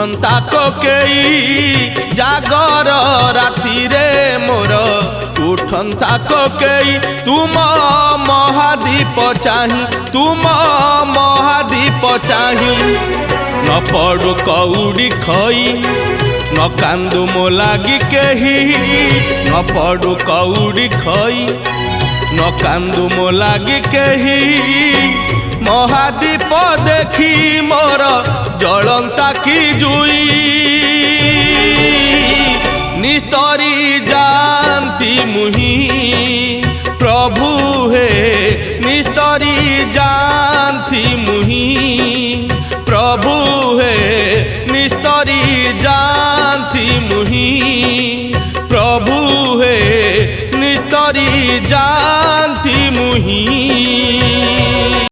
उठंता कोकेई जागर राति रे मोर उठंता कोकेई तुम महादीप चाही तुम महादीप चाही न पड़ू कौड़ी खई न कांदू मो लागी केही न पड़ू कौड़ी खई न कांदू मो लागी केही महादीप देखी मोर जलंता की जुई निस्तरी जानती मुही